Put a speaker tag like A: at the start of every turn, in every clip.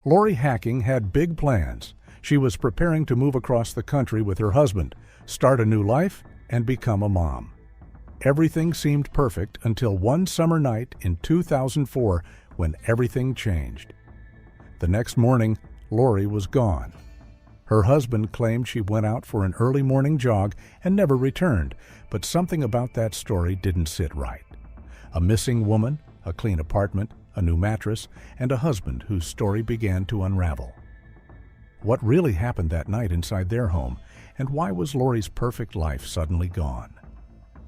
A: Lori Hacking had big plans. She was preparing to move across the country with her husband, start a new life, and become a mom. Everything seemed perfect until one summer night in 2004 when everything changed. The next morning, Lori was gone. Her husband claimed she went out for an early morning jog and never returned, but something about that story didn't sit right. A missing woman, a clean apartment, a new mattress, and a husband whose story began to unravel. What really happened that night inside their home, and why was Lori's perfect life suddenly gone?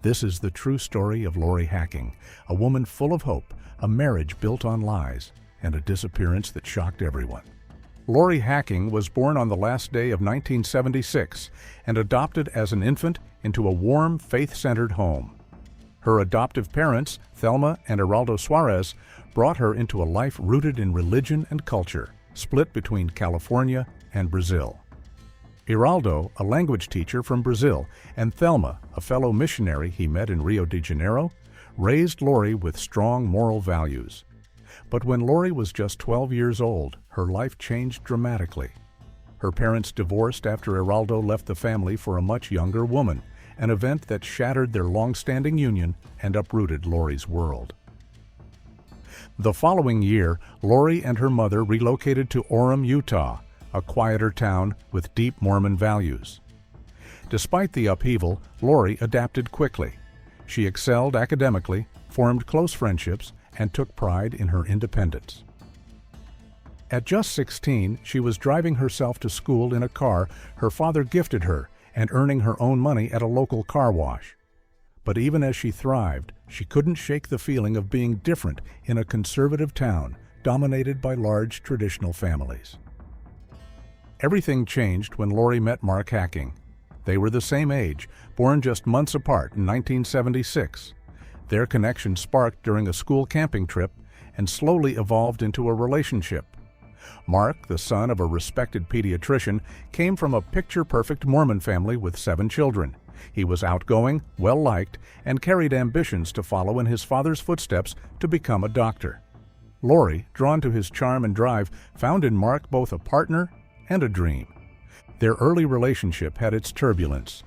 A: This is the true story of Lori Hacking, a woman full of hope, a marriage built on lies, and a disappearance that shocked everyone. Lori Hacking was born on the last day of 1976 and adopted as an infant into a warm, faith-centered home. Her adoptive parents, Thelma and Geraldo Suarez, brought her into a life rooted in religion and culture, split between California and Brazil. Geraldo, a language teacher from Brazil, and Thelma, a fellow missionary he met in Rio de Janeiro, raised Lori with strong moral values. But when Lori was just 12 years old, her life changed dramatically. Her parents divorced after Geraldo left the family for a much younger woman, an event that shattered their long-standing union and uprooted Lori's world. The following year, Lori and her mother relocated to Orem, Utah, a quieter town with deep Mormon values. Despite the upheaval, Lori adapted quickly. She excelled academically, formed close friendships, and took pride in her independence. At just 16, she was driving herself to school in a car her father gifted her and earning her own money at a local car wash. But even as she thrived, she couldn't shake the feeling of being different in a conservative town dominated by large traditional families. Everything changed when Lori met Mark Hacking. They were the same age, born just months apart in 1976. Their connection sparked during a school camping trip and slowly evolved into a relationship. Mark, the son of a respected pediatrician, came from a picture-perfect Mormon family with 7 children. He was outgoing, well-liked, and carried ambitions to follow in his father's footsteps to become a doctor. Lori, drawn to his charm and drive, found in Mark both a partner and a dream. Their early relationship had its turbulence.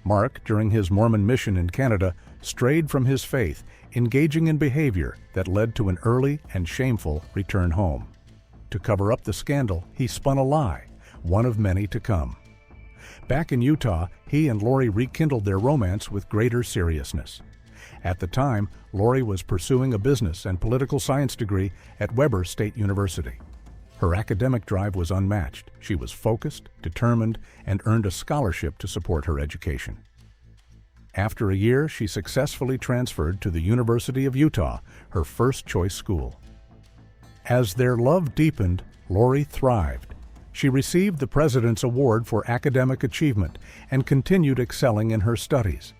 A: Mark, during his Mormon mission in Canada, strayed from his faith, engaging in behavior that led to an early and shameful return home. To cover up the scandal, he spun a lie, one of many to come. Back in Utah, he and Lori rekindled their romance with greater seriousness. At the time, Lori was pursuing a business and political science degree at Weber State University. Her academic drive was unmatched. She was focused, determined, and earned a scholarship to support her education. After a year, she successfully transferred to the University of Utah, her first-choice school. As their love deepened, Lori thrived. She received the President's Award for Academic Achievement and continued excelling in her studies.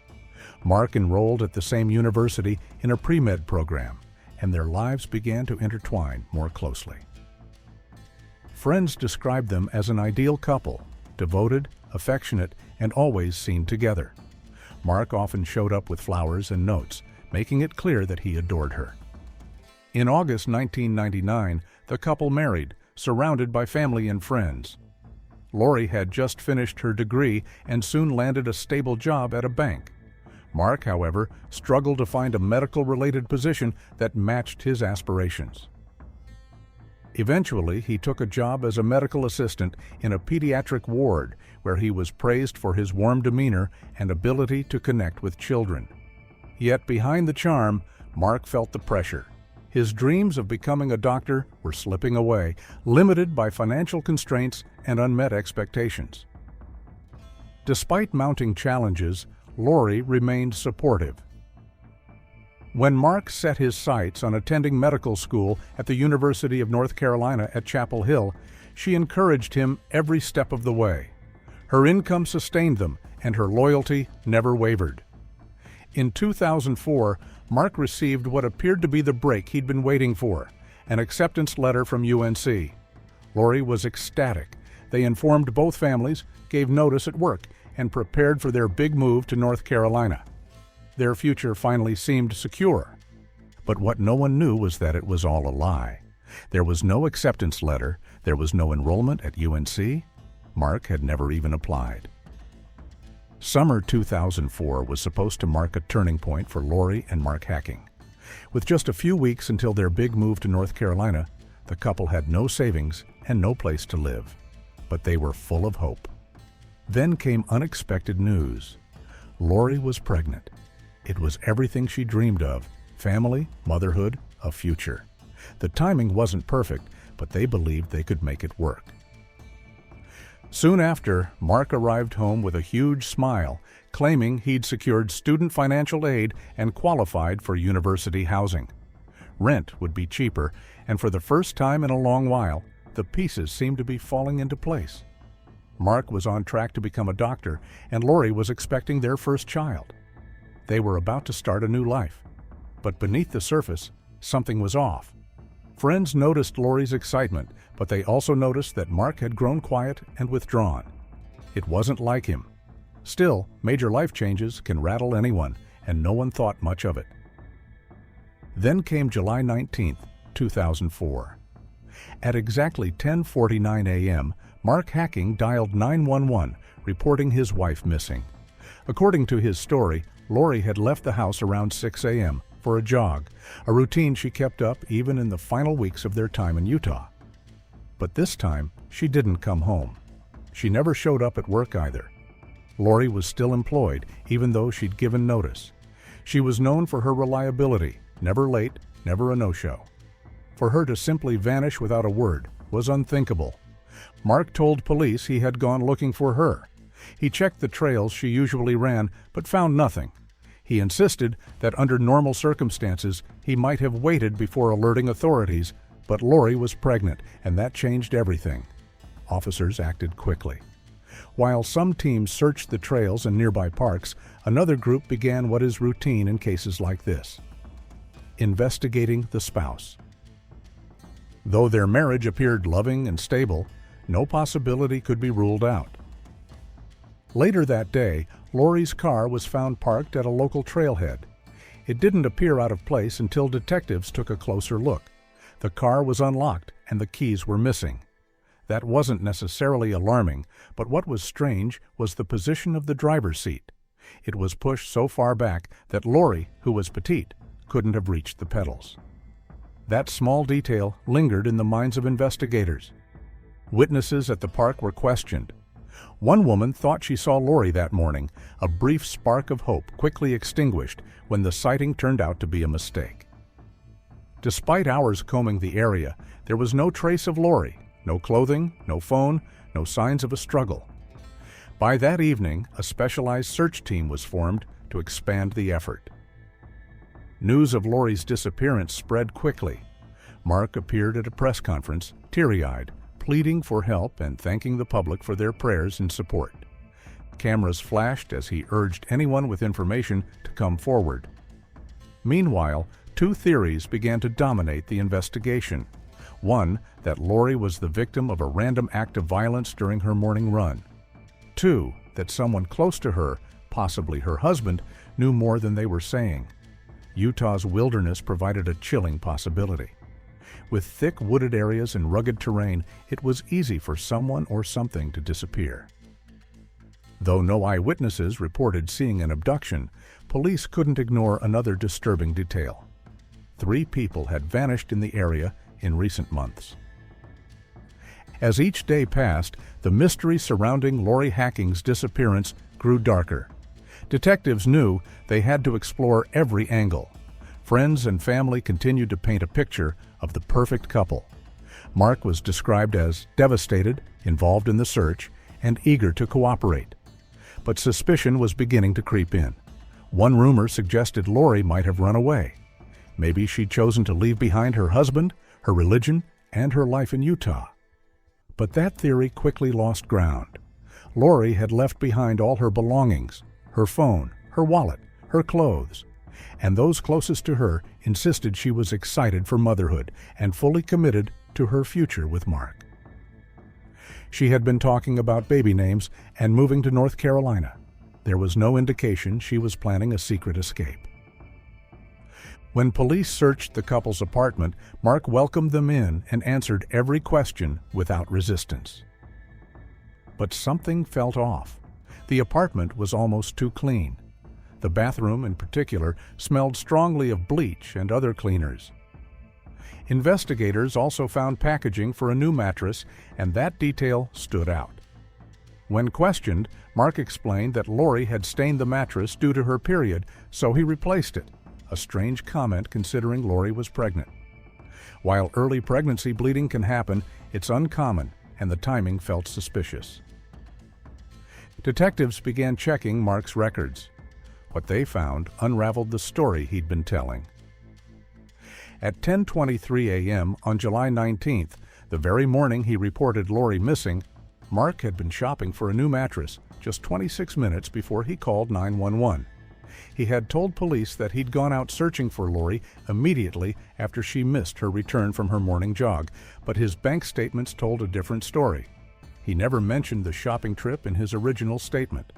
A: Mark enrolled at the same university in a pre-med program, and their lives began to intertwine more closely. Friends described them as an ideal couple, devoted, affectionate, and always seen together. Mark often showed up with flowers and notes, making it clear that he adored her. In August 1999, the couple married, surrounded by family and friends. Lori had just finished her degree and soon landed a stable job at a bank. Mark, however, struggled to find a medical-related position that matched his aspirations. Eventually, he took a job as a medical assistant in a pediatric ward where he was praised for his warm demeanor and ability to connect with children. Yet behind the charm, Mark felt the pressure. His dreams of becoming a doctor were slipping away, limited by financial constraints and unmet expectations. Despite mounting challenges, Lori remained supportive. When Mark set his sights on attending medical school at the University of North Carolina at Chapel Hill, she encouraged him every step of the way. Her income sustained them, and her loyalty never wavered. In 2004, Mark received what appeared to be the break he'd been waiting for, an acceptance letter from UNC. Lori was ecstatic. They informed both families, gave notice at work, and prepared for their big move to North Carolina. Their future finally seemed secure. But what no one knew was that it was all a lie. There was no acceptance letter, There was no enrollment at UNC. Mark had never even applied. Summer 2004 was supposed to mark a turning point for Lori and Mark Hacking. With just a few weeks until their big move to North Carolina, the couple had no savings and no place to live. But they were full of hope. Then came unexpected news. Lori was pregnant. It was everything she dreamed of: family, motherhood, a future. The timing wasn't perfect, but they believed they could make it work. Soon after, Mark arrived home with a huge smile, claiming he'd secured student financial aid and qualified for university housing. Rent would be cheaper, and for the first time in a long while, the pieces seemed to be falling into place. Mark was on track to become a doctor, and Lori was expecting their first child. They were about to start a new life. But beneath the surface, something was off. Friends noticed Lori's excitement, but they also noticed that Mark had grown quiet and withdrawn. It wasn't like him. Still, major life changes can rattle anyone, and no one thought much of it. Then came July 19, 2004. At exactly 10:49 a.m., Mark Hacking dialed 911, reporting his wife missing. According to his story, Lori had left the house around 6 a.m. for a jog, a routine she kept up even in the final weeks of their time in Utah. But this time, she didn't come home. She never showed up at work either. Lori was still employed, even though she'd given notice. She was known for her reliability, never late, never a no-show. For her to simply vanish without a word was unthinkable. Mark told police he had gone looking for her. He checked the trails she usually ran, but found nothing. He insisted that under normal circumstances, he might have waited before alerting authorities, but Lori was pregnant, and that changed everything. Officers acted quickly. While some teams searched the trails and nearby parks, another group began what is routine in cases like this: investigating the spouse. Though their marriage appeared loving and stable, no possibility could be ruled out. Later that day, Lori's car was found parked at a local trailhead. It didn't appear out of place until detectives took a closer look. The car was unlocked and the keys were missing. That wasn't necessarily alarming, but what was strange was the position of the driver's seat. It was pushed so far back that Lori, who was petite, couldn't have reached the pedals. That small detail lingered in the minds of investigators. Witnesses at the park were questioned. One woman thought she saw Lori that morning. A brief spark of hope quickly extinguished when the sighting turned out to be a mistake. Despite hours combing the area, there was no trace of Lori, no clothing, no phone, no signs of a struggle. By that evening, a specialized search team was formed to expand the effort. News of Lori's disappearance spread quickly. Mark appeared at a press conference, teary-eyed, pleading for help and thanking the public for their prayers and support. Cameras flashed as he urged anyone with information to come forward. Meanwhile, two theories began to dominate the investigation. One, that Lori was the victim of a random act of violence during her morning run. Two, that someone close to her, possibly her husband, knew more than they were saying. Utah's wilderness provided a chilling possibility. With thick wooded areas and rugged terrain, it was easy for someone or something to disappear. Though no eyewitnesses reported seeing an abduction, police couldn't ignore another disturbing detail. 3 people had vanished in the area in recent months. As each day passed, the mystery surrounding Lori Hacking's disappearance grew darker. Detectives knew they had to explore every angle. Friends and family continued to paint a picture of the perfect couple. Mark was described as devastated, involved in the search, and eager to cooperate. But suspicion was beginning to creep in. One rumor suggested Lori might have run away. Maybe she'd chosen to leave behind her husband, her religion, and her life in Utah. But that theory quickly lost ground. Lori had left behind all her belongings, her phone, her wallet, her clothes, and those closest to her insisted she was excited for motherhood and fully committed to her future with Mark. She had been talking about baby names and moving to North Carolina. There was no indication she was planning a secret escape. When police searched the couple's apartment, Mark welcomed them in and answered every question without resistance. But something felt off. The apartment was almost too clean. The bathroom, in particular, smelled strongly of bleach and other cleaners. Investigators also found packaging for a new mattress, and that detail stood out. When questioned, Mark explained that Lori had stained the mattress due to her period, so he replaced it, a strange comment considering Lori was pregnant. While early pregnancy bleeding can happen, it's uncommon, and the timing felt suspicious. Detectives began checking Mark's records. What they found unraveled the story he'd been telling. At 10:23 a.m. on July 19th, the very morning he reported Lori missing, Mark had been shopping for a new mattress just 26 minutes before he called 911. He had told police that he'd gone out searching for Lori immediately after she missed her return from her morning jog, but his bank statements told a different story. He never mentioned the shopping trip in his original statement.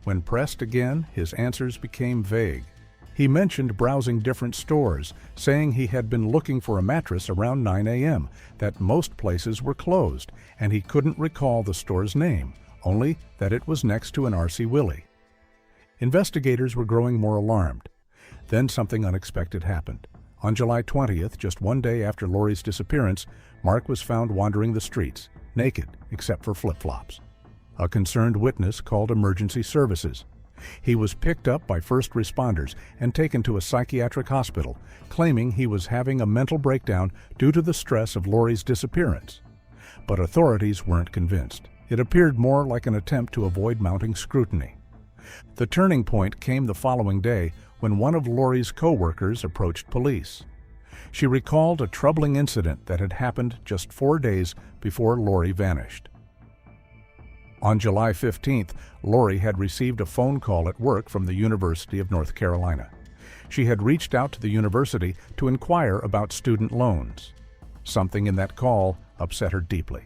A: When pressed again, his answers became vague. He mentioned browsing different stores, saying he had been looking for a mattress around 9 a.m., that most places were closed, and he couldn't recall the store's name, only that it was next to an R.C. Willey. Investigators were growing more alarmed. Then something unexpected happened. On July 20th, just one day after Lori's disappearance, Mark was found wandering the streets, naked except for flip-flops. A concerned witness called emergency services. He was picked up by first responders and taken to a psychiatric hospital, claiming he was having a mental breakdown due to the stress of Lori's disappearance. But authorities weren't convinced. It appeared more like an attempt to avoid mounting scrutiny. The turning point came the following day when one of Lori's co-workers approached police. She recalled a troubling incident that had happened just 4 days before Lori vanished. On July 15th, Lori had received a phone call at work from the University of North Carolina. She had reached out to the university to inquire about student loans. Something in that call upset her deeply.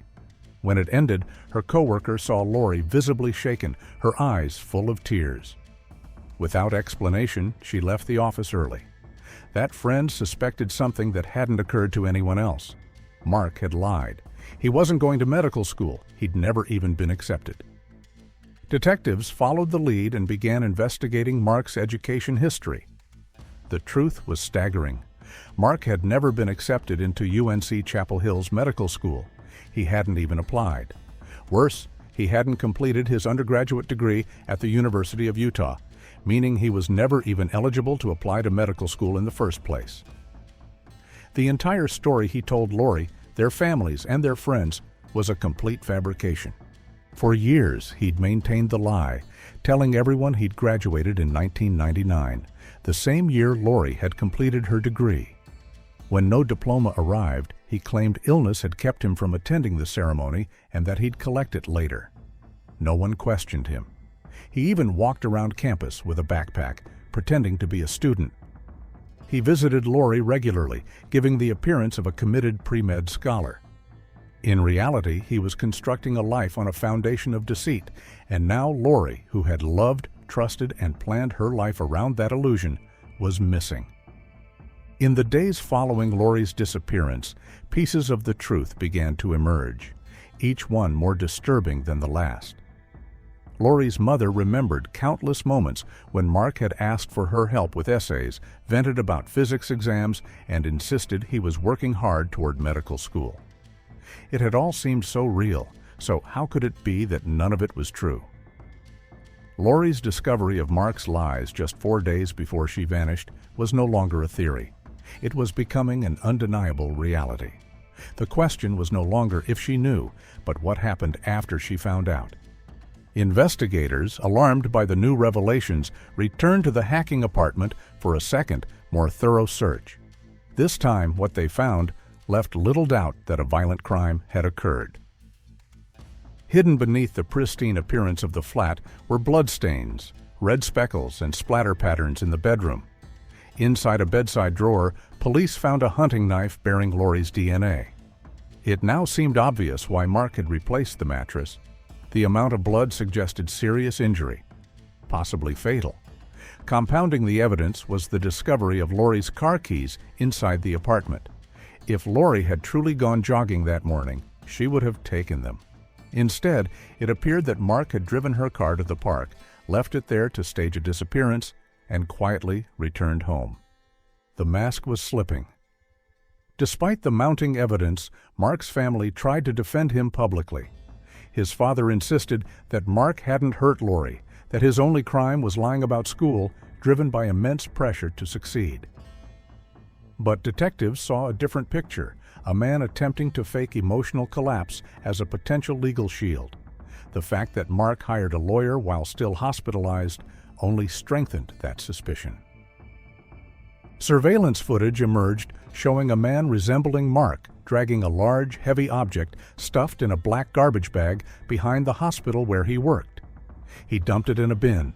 A: When it ended, her coworker saw Lori visibly shaken, her eyes full of tears. Without explanation, she left the office early. That friend suspected something that hadn't occurred to anyone else. Mark had lied. He wasn't going to medical school. He'd never even been accepted. Detectives followed the lead and began investigating Mark's education history. The truth was staggering. Mark had never been accepted into UNC Chapel Hill's medical school. He hadn't even applied. Worse, he hadn't completed his undergraduate degree at the University of Utah, meaning he was never even eligible to apply to medical school in the first place. The entire story he told Lori, their families, and their friends was a complete fabrication. For years, he'd maintained the lie, telling everyone he'd graduated in 1999, the same year Lori had completed her degree. When no diploma arrived, he claimed illness had kept him from attending the ceremony and that he'd collect it later. No one questioned him. He even walked around campus with a backpack, pretending to be a student. He visited Lori regularly, giving the appearance of a committed pre-med scholar. In reality, he was constructing a life on a foundation of deceit, and now Lori, who had loved, trusted, and planned her life around that illusion, was missing. In the days following Lori's disappearance, pieces of the truth began to emerge, each one more disturbing than the last. Lori's mother remembered countless moments when Mark had asked for her help with essays, vented about physics exams, and insisted he was working hard toward medical school. It had all seemed so real, so how could it be that none of it was true? Lori's discovery of Mark's lies just 4 days before she vanished was no longer a theory. It was becoming an undeniable reality. The question was no longer if she knew, but what happened after she found out. Investigators, alarmed by the new revelations, returned to the hacking apartment for a second, more thorough search. This time, what they found left little doubt that a violent crime had occurred. Hidden beneath the pristine appearance of the flat were bloodstains, red speckles, and splatter patterns in the bedroom. Inside a bedside drawer, police found a hunting knife bearing Lori's DNA. It now seemed obvious why Mark had replaced the mattress. The amount of blood suggested serious injury, possibly fatal. Compounding the evidence was the discovery of Lori's car keys inside the apartment. If Lori had truly gone jogging that morning, she would have taken them. Instead, it appeared that Mark had driven her car to the park, left it there to stage a disappearance, and quietly returned home. The mask was slipping. Despite the mounting evidence, Mark's family tried to defend him publicly. His father insisted that Mark hadn't hurt Lori, that his only crime was lying about school, driven by immense pressure to succeed. But detectives saw a different picture, a man attempting to fake emotional collapse as a potential legal shield. The fact that Mark hired a lawyer while still hospitalized only strengthened that suspicion. Surveillance footage emerged showing a man resembling Mark dragging a large, heavy object stuffed in a black garbage bag behind the hospital where he worked. He dumped it in a bin.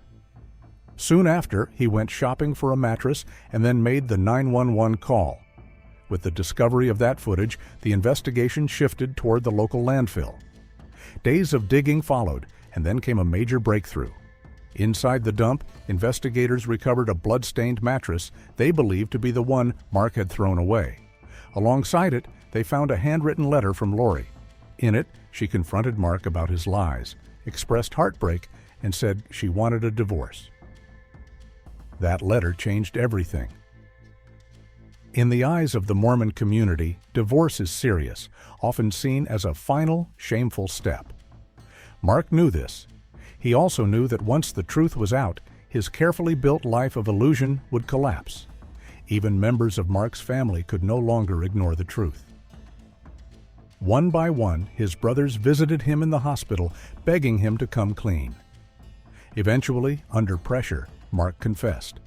A: Soon after, he went shopping for a mattress and then made the 911 call. With the discovery of that footage, the investigation shifted toward the local landfill. Days of digging followed, and then came a major breakthrough. Inside the dump, investigators recovered a blood-stained mattress they believed to be the one Mark had thrown away. Alongside it, they found a handwritten letter from Lori. In it, she confronted Mark about his lies, expressed heartbreak, and said she wanted a divorce. That letter changed everything. In the eyes of the Mormon community, divorce is serious, often seen as a final, shameful step. Mark knew this. He also knew that once the truth was out, his carefully built life of illusion would collapse. Even members of Mark's family could no longer ignore the truth. One by one, his brothers visited him in the hospital, begging him to come clean. Eventually, under pressure, Mark confessed.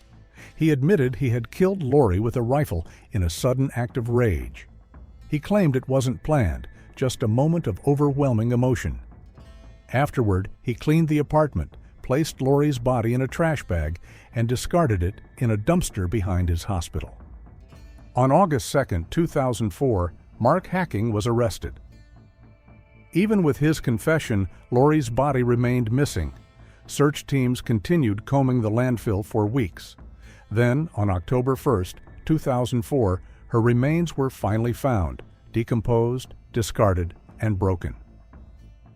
A: He admitted he had killed Lori with a rifle in a sudden act of rage. He claimed it wasn't planned, just a moment of overwhelming emotion. Afterward, he cleaned the apartment, placed Lori's body in a trash bag, and discarded it in a dumpster behind his hospital. On August 2, 2004, Mark Hacking was arrested. Even with his confession, Lori's body remained missing. Search teams continued combing the landfill for weeks. Then, on October 1, 2004, her remains were finally found, decomposed, discarded, and broken.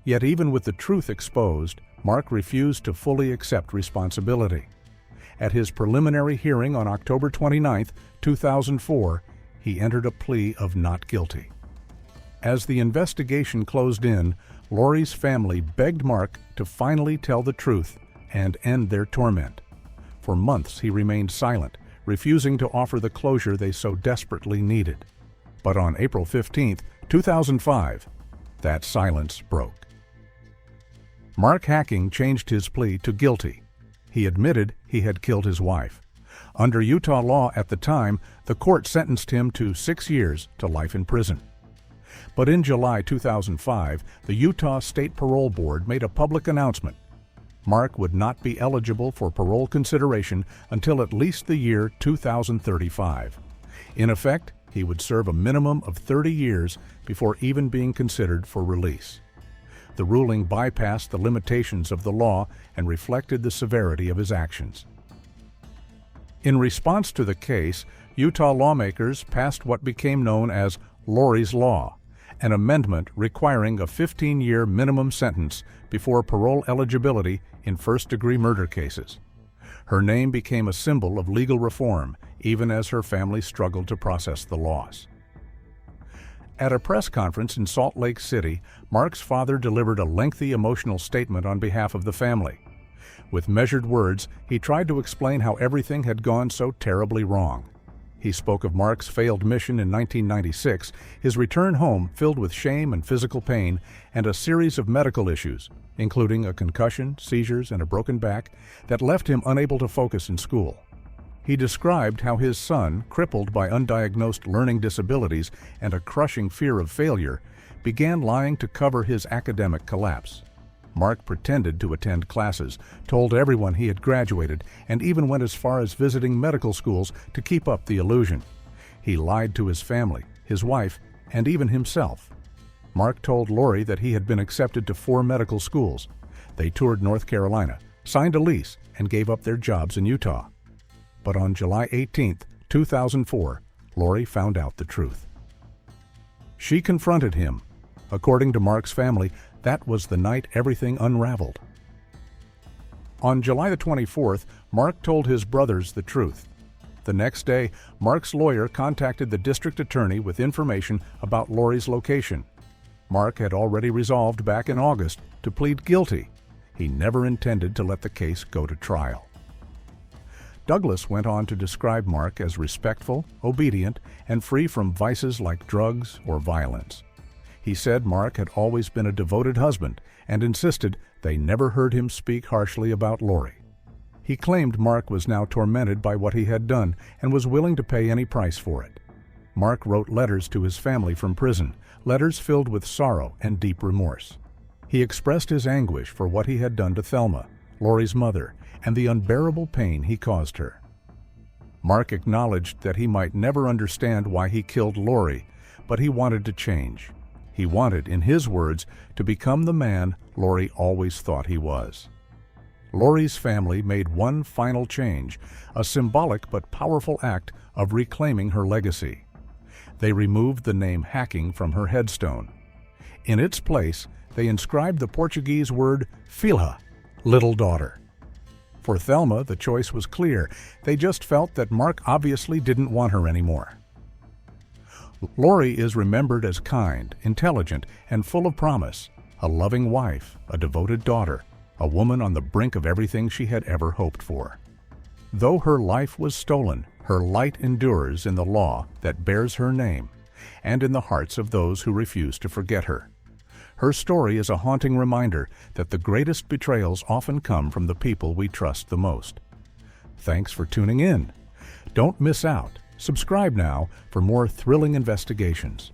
A: Yet even with the truth exposed, Mark refused to fully accept responsibility. At his preliminary hearing on October 29, 2004, he entered a plea of not guilty. As the investigation closed in, Lori's family begged Mark to finally tell the truth and end their torment. For months he remained silent, refusing to offer the closure they so desperately needed. But on April 15, 2005, that silence broke. Mark Hacking changed his plea to guilty. He admitted he had killed his wife. Under Utah law at the time, the court sentenced him to 6 years to life in prison. But in July 2005, the Utah State Parole Board made a public announcement. Mark would not be eligible for parole consideration until at least the year 2035. In effect, he would serve a minimum of 30 years before even being considered for release. The ruling bypassed the limitations of the law and reflected the severity of his actions. In response to the case, Utah lawmakers passed what became known as Lori's Law, an amendment requiring a 15-year minimum sentence before parole eligibility in first-degree murder cases. Her name became a symbol of legal reform, even as her family struggled to process the loss. At a press conference in Salt Lake City, Mark's father delivered a lengthy emotional statement on behalf of the family. With measured words, he tried to explain how everything had gone so terribly wrong. He spoke of Mark's failed mission in 1996, his return home filled with shame and physical pain, and a series of medical issues, including a concussion, seizures, and a broken back, that left him unable to focus in school. He described how his son, crippled by undiagnosed learning disabilities and a crushing fear of failure, began lying to cover his academic collapse. Mark pretended to attend classes, told everyone he had graduated, and even went as far as visiting medical schools to keep up the illusion. He lied to his family, his wife, and even himself. Mark told Lori that he had been accepted to 4 medical schools. They toured North Carolina, signed a lease, and gave up their jobs in Utah. But on July 18, 2004, Lori found out the truth. She confronted him. According to Mark's family, that was the night everything unraveled. On July the 24th, Mark told his brothers the truth. The next day, Mark's lawyer contacted the district attorney with information about Lori's location. Mark had already resolved back in August to plead guilty. He never intended to let the case go to trial. Douglas went on to describe Mark as respectful, obedient, and free from vices like drugs or violence. He said Mark had always been a devoted husband and insisted they never heard him speak harshly about Lori. He claimed Mark was now tormented by what he had done and was willing to pay any price for it. Mark wrote letters to his family from prison, letters filled with sorrow and deep remorse. He expressed his anguish for what he had done to Thelma, Lori's mother, and the unbearable pain he caused her. Mark acknowledged that he might never understand why he killed Lori, but he wanted to change. He wanted, in his words, to become the man Lori always thought he was. Lori's family made one final change, a symbolic but powerful act of reclaiming her legacy. They removed the name Hacking from her headstone. In its place, they inscribed the Portuguese word filha, little daughter. For Thelma, the choice was clear. They just felt that Mark obviously didn't want her anymore. Lori is remembered as kind, intelligent, and full of promise, a loving wife, a devoted daughter, a woman on the brink of everything she had ever hoped for. Though her life was stolen, her light endures in the law that bears her name and in the hearts of those who refuse to forget her. Her story is a haunting reminder that the greatest betrayals often come from the people we trust the most. Thanks for tuning in. Don't miss out. Subscribe now for more thrilling investigations.